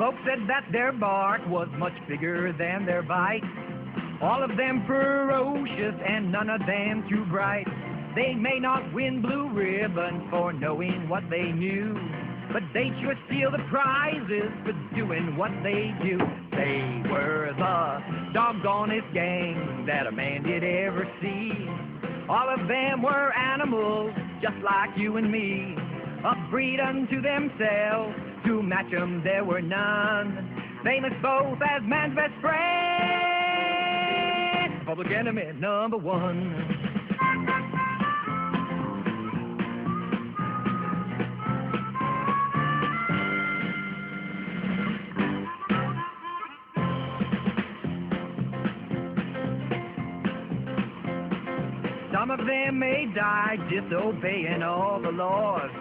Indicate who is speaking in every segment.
Speaker 1: Folks said that their bark was much bigger than their bite. All of them ferocious and none of them too bright. They may not win blue ribbon for knowing what they knew, but they sure steal the prizes for doing what they do. They were the doggonest gang that a man did ever see. All of them were animals just like you and me, a breed unto themselves. To match them there were none, famous both as man's best friend, public enemy number one. Some of them may die disobeying all the laws,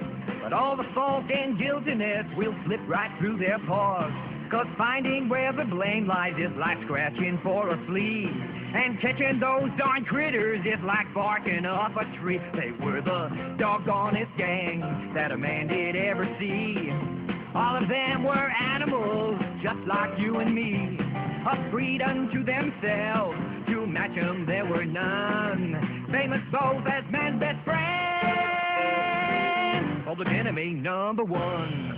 Speaker 1: but all the fault and guiltiness will slip right through their paws. 'Cause finding where the blame lies is like scratching for a flea, and catching those darn critters is like barking up a tree. They were the doggonest gang that a man did ever see. All of them were animals just like you and me, a breed unto themselves. To match them there were none, famous both as man's best friend, public enemy number one.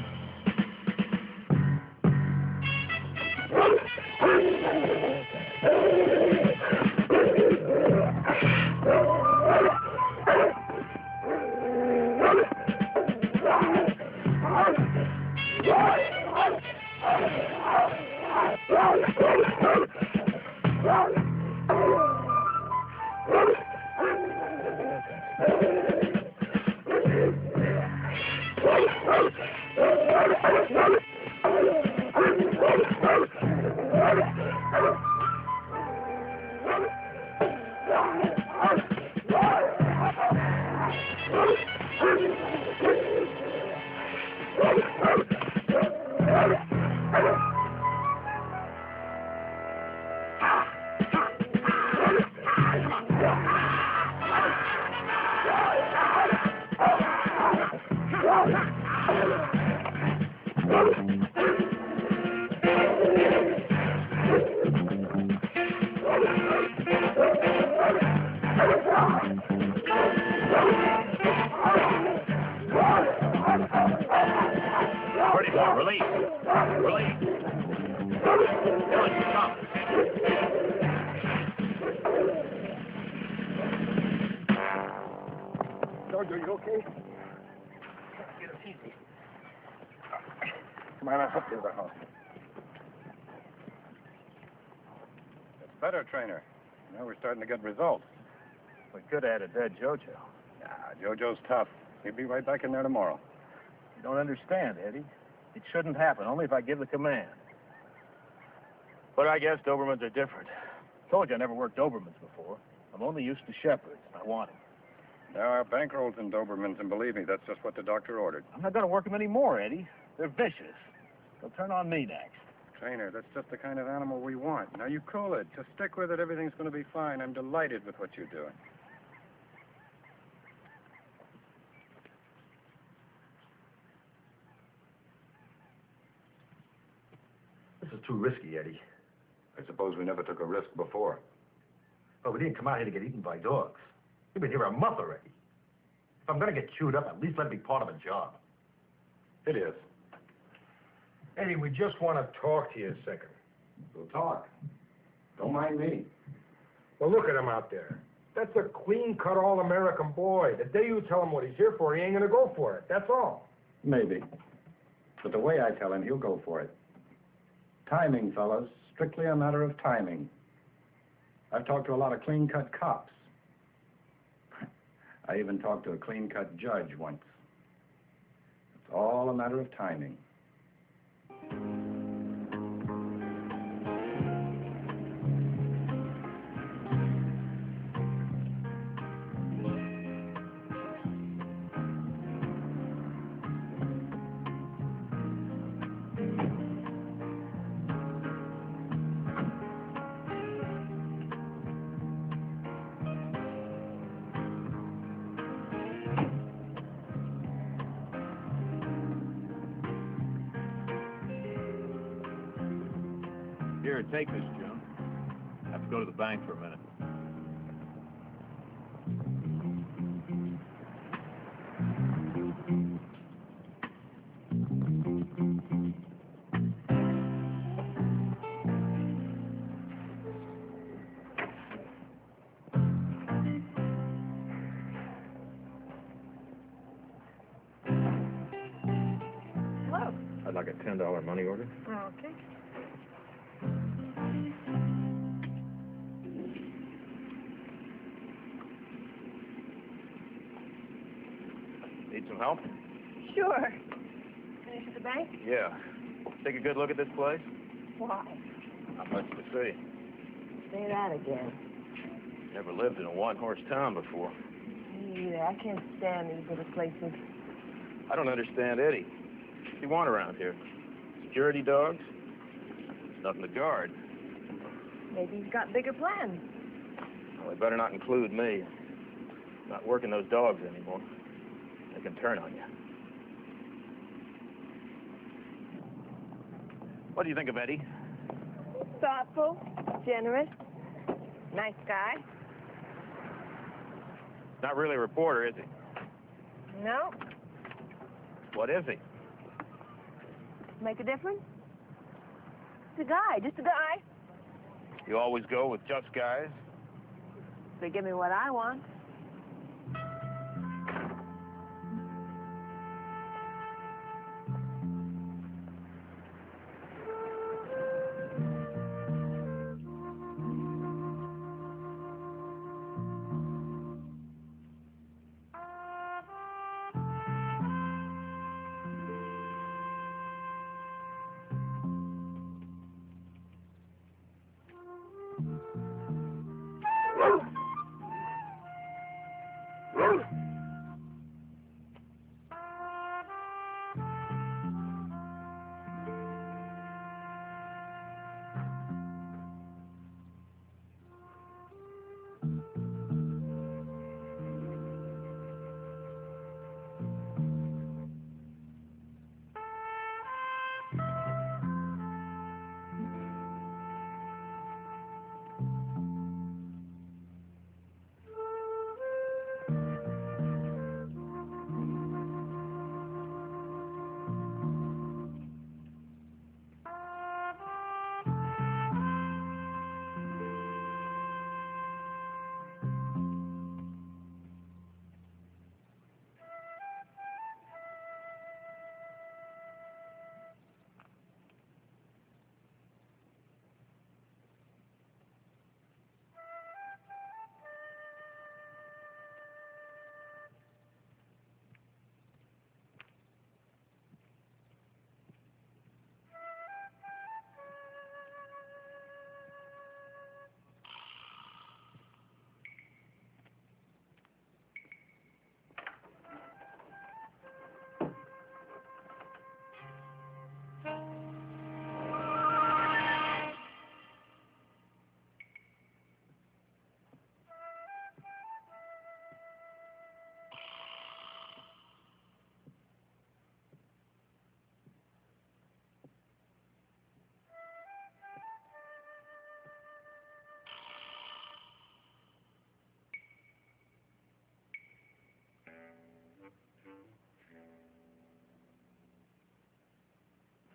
Speaker 2: George, are you okay? Get him easy. Come on, I'll help you to the house.
Speaker 3: It's better, trainer. Now we're starting to get results.
Speaker 2: We could have had a dead Jojo.
Speaker 3: Nah, Jojo's tough. He'll be right back in there tomorrow.
Speaker 2: You don't understand, Eddie. It shouldn't happen, only if I give the command. But I guess Dobermans are different. Told you I never worked Dobermans before. I'm only used to shepherds. I want them.
Speaker 3: There are bankrolls in Dobermans, and believe me, that's just what the doctor ordered.
Speaker 2: I'm not going to work them anymore, Eddie. They're vicious. They'll turn on me next.
Speaker 3: Trainer, that's just the kind of animal we want. Now, you cool it. Just stick with it. Everything's going to be fine. I'm delighted with what you're doing.
Speaker 4: This is too risky, Eddie.
Speaker 3: I suppose we never took a risk before.
Speaker 4: Well, we didn't come out here to get eaten by dogs. We've been here a month already. If I'm going to get chewed up, at least let it be part of a job.
Speaker 3: It is.
Speaker 5: Eddie, we just want to talk to you a second.
Speaker 3: We'll talk. Don't mind me.
Speaker 5: Well, look at him out there. That's a clean-cut all-American boy. The day you tell him what he's here for, he ain't going to go for it. That's all.
Speaker 3: Maybe. But the way I tell him, he'll go for it. Timing, fellas. Strictly a matter of timing. I've talked to a lot of clean-cut cops. I even talked to a clean-cut judge once. It's all a matter of timing.
Speaker 2: Here, take this, June. I have to go to the bank for a minute.
Speaker 6: Hello.
Speaker 2: I'd like a $10 money order.
Speaker 6: Okay.
Speaker 2: Need some help?
Speaker 6: Sure. Finish at the bank?
Speaker 2: Yeah. Take a good look at this place.
Speaker 6: Why?
Speaker 2: Not much to see.
Speaker 6: Say that again.
Speaker 2: Never lived in a one-horse town before.
Speaker 6: Me either. I can't stand these little places.
Speaker 2: I don't understand Eddie. What do you want around here? Security dogs? There's nothing to guard.
Speaker 6: Maybe he's got bigger plans.
Speaker 2: Well, they better not include me. Not working those dogs anymore. They can turn on you. What do you think of Eddie?
Speaker 6: Thoughtful, generous, nice guy.
Speaker 2: Not really a reporter, is he?
Speaker 6: No?
Speaker 2: What is he?
Speaker 6: Make a difference? Just a guy, just a guy.
Speaker 2: You always go with just guys?
Speaker 6: They give me what I want.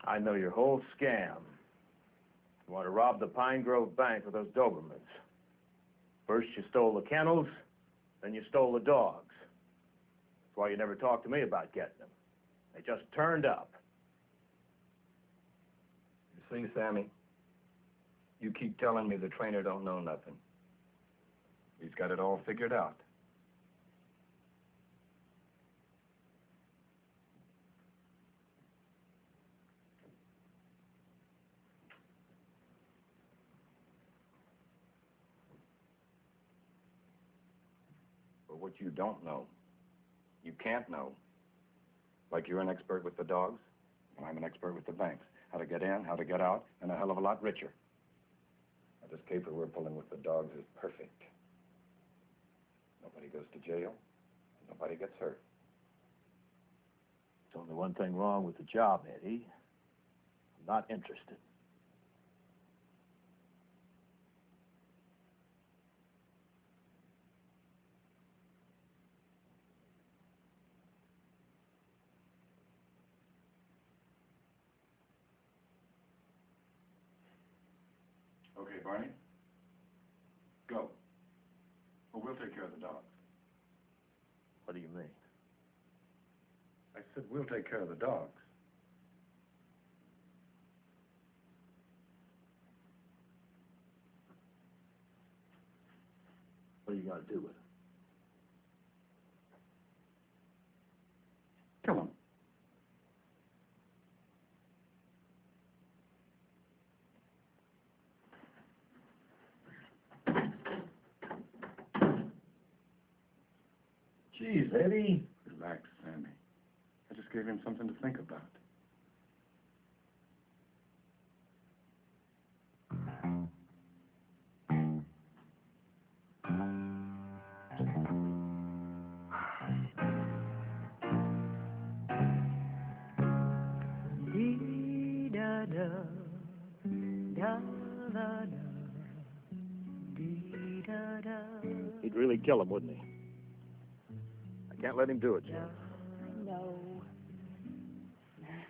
Speaker 2: I know your whole scam. You want to rob the Pine Grove Bank with those Dobermans. First you stole the kennels, then you stole the dogs. That's why you never talked to me about getting them. They just turned up.
Speaker 3: You see, Sammy, you keep telling me the trainer don't know nothing. He's got it all figured out. But what you don't know, you can't know. Like you're an expert with the dogs, and I'm an expert with the banks. How to get in, how to get out, and a hell of a lot richer. Now, this caper we're pulling with the dogs is perfect. Nobody goes to jail, nobody gets hurt.
Speaker 2: There's only one thing wrong with the job, Eddie. I'm not interested.
Speaker 3: Barney. Go. Or we'll take care of the dogs.
Speaker 2: What do you mean?
Speaker 3: I said we'll take care of the dogs.
Speaker 2: What are you going to do with it?
Speaker 3: Kill them.
Speaker 2: Jeez, Eddie.
Speaker 3: Relax, Sammy. I just gave him something to think about.
Speaker 2: He'd really kill him, wouldn't he? I can't let him do it, Joe.
Speaker 6: No.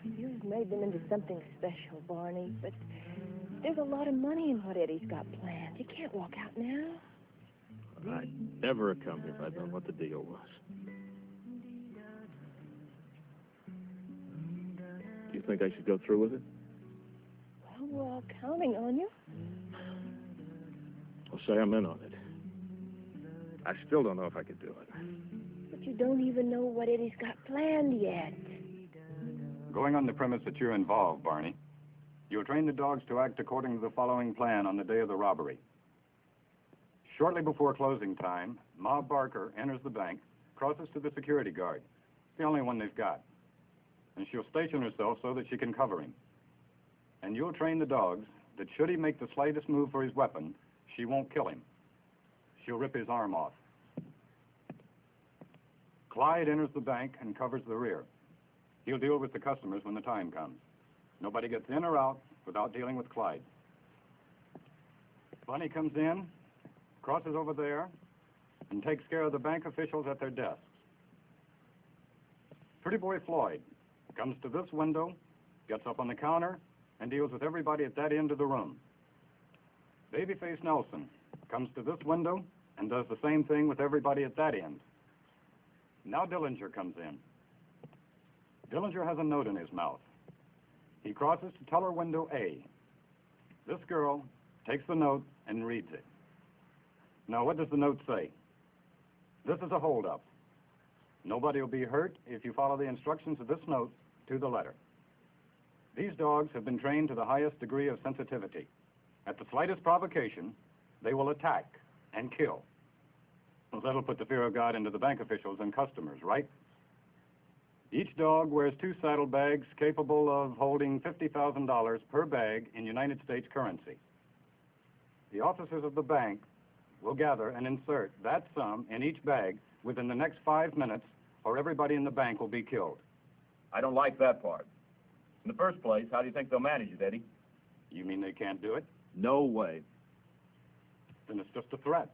Speaker 6: You've made them into something special, Barney, but there's a lot of money in what Eddie's got planned. You can't walk out now.
Speaker 2: I'd never have come if I'd known what the deal was. Do you think I should go through with it?
Speaker 6: Well, we're counting on you.
Speaker 2: I'll say I'm in on it. I still don't know if I could do it.
Speaker 6: But you don't even know what Eddie's got planned yet.
Speaker 3: Going on the premise that you're involved, Barney, you'll train the dogs to act according to the following plan on the day of the robbery. Shortly before closing time, Ma Barker enters the bank, crosses to the security guard, the only one they've got. And she'll station herself so that she can cover him. And you'll train the dogs that should he make the slightest move for his weapon, she won't kill him. She'll rip his arm off. Clyde enters the bank and covers the rear. He'll deal with the customers when the time comes. Nobody gets in or out without dealing with Clyde. Bunny comes in, crosses over there, and takes care of the bank officials at their desks. Pretty boy Floyd comes to this window, gets up on the counter, and deals with everybody at that end of the room. Babyface Nelson comes to this window and does the same thing with everybody at that end. Now Dillinger comes in. Dillinger has a note in his mouth. He crosses to teller window A. This girl takes the note and reads it. Now, what does the note say? This is a holdup. Nobody will be hurt if you follow the instructions of this note to the letter. These dogs have been trained to the highest degree of sensitivity. At the slightest provocation, they will attack and kill. Well, that'll put the fear of God into the bank officials and customers, right? Each dog wears 2 saddlebags capable of holding $50,000 per bag in United States currency. The officers of the bank will gather and insert that sum in each bag within the next 5 minutes, or everybody in the bank will be killed.
Speaker 2: I don't like that part. In the first place, how do you think they'll manage it, Eddie?
Speaker 3: You mean they can't do it?
Speaker 2: No way.
Speaker 3: Then it's just a threat.